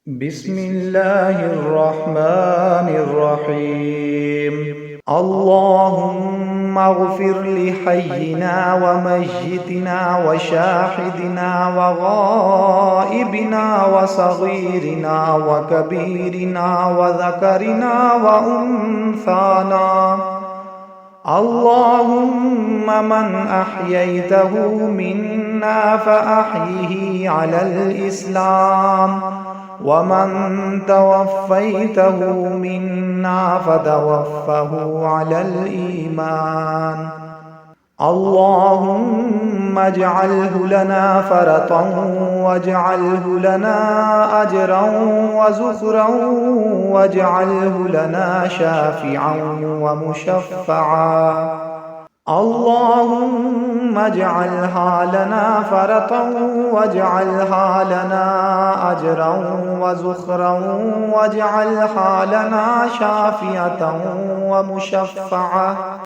بسم الله الرحمن الرحيم. اللهم اغفر لحينا وميتنا وشاهدنا وغائبنا وصغيرنا وكبيرنا وذكرنا وأنثانا. اللهم من أحييته منا فأحيه على الإسلام، ومن توفيته منا فتوفه على الإيمان. اللهم اجعله لنا فرطا واجعله لنا أجرا وزخرا واجعله لنا شافعا ومشفعا. اللهم اجعلها لنا فرطا واجعلها لنا أجرا وزخرا واجعلها لنا شافية ومشفعة.